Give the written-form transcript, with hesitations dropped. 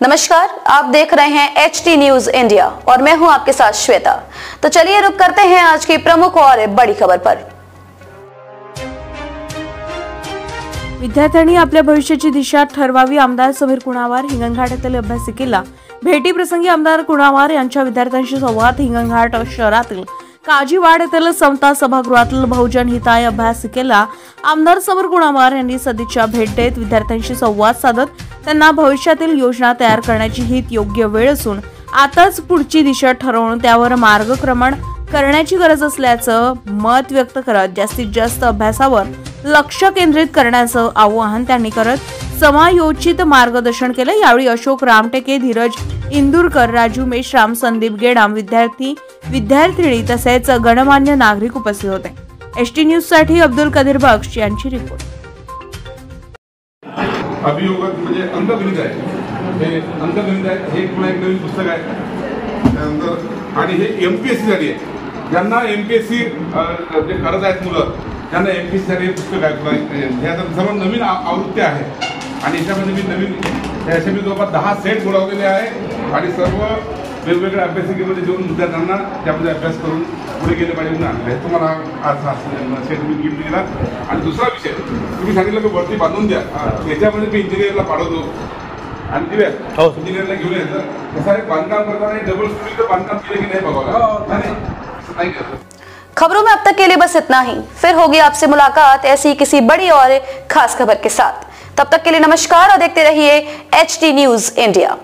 नमस्कार, आप देख रहे हैं HT न्यूज इंडिया और मैं हूं आपके साथ श्वेता। तो चलिए रुक करते हैं आज की प्रमुख और बड़ी खबर पर। विद्यार्थ्यांनी आपल्या भविष्याची दिशा ठरवावी। आमदार समीर कुणावार हिंगणघाट येथील अभ्यासिकेला भेटी प्रसंगी आमदार कुणावार यांच्या विद्यार्थ्यांशी संवाद। हिंगणघाट शहरातील काजीवाड येथील समता सभागृहातील बहुजन हिताय अभ्यासिकेला आमदार समीर कुणावार यांनी सदिच्छा भेट देत विद्यार्थ्यांशी संवाद साधत त्यांना भविष्यातील योजना तयार करण्याची ही योग्य वेळ असून आताच पुढची दिशा ठरवून त्यावर मार्गक्रमण करण्याची गरज असल्याचं मत व्यक्त करत जास्तीत जास्त अभ्यासावर लक्ष केंद्रित करण्याचं आवाहन त्यांनी करत समायोजित मार्गदर्शन केलं। यावेळी अशोक रामटेके, धीरज इंदुरकर, राजू मेश्राम, संदीप गेडाम, विद्यार्थिनी तसेच गणमान्य नागरिक उपस्थित होते। HT न्यूज साठी अब्दुल कदीर बख्श यांची रिपोर्ट। अभियोगात म्हणजे अंकगणित आहे, हे अंकगणित आहे, हे पुन्हा एक नवीन पुस्तक आहे त्यानंतर आणि हे MPSC साठी आहे। ज्यांना MPSC जे करत आहेत मुलं त्यांना MPSC साठी हे पुस्तक आहे। ह्यात सर्व नवीन आवृत्ती आहे आणि याच्यामध्ये मी नवीन याच्या मी जवळपास 10 सेट बोलावलेले आहे आणि सर्व वेगवेगळ्या अभ्यासिकेमध्ये जेवून विद्यार्थ्यांना त्यामध्ये अभ्यास करून पुढे गेले पाहिजे म्हणून आणले। तुम्हाला आज हा सेट मी गिफ्ट केला। आणि दुसरा विषय तुम्ही सांगितलं की वरती बांधून द्या, याच्यामध्ये मी इंजिनियरला पाठवतो आणि दिव्या इंजिनियरला घेऊन यायचं। कसं आहे, बांधकाम करताना डबल स्टोरीचं बांधकाम केलं की नाही बघा नाही करत। खबरों में अब तक के लिए बस इतना ही। फिर होगी आपसे मुलाकात ऐसी किसी बड़ी और खास खबर के साथ। तब तक के लिए नमस्कार और देखते रहिए HT न्यूज इंडिया।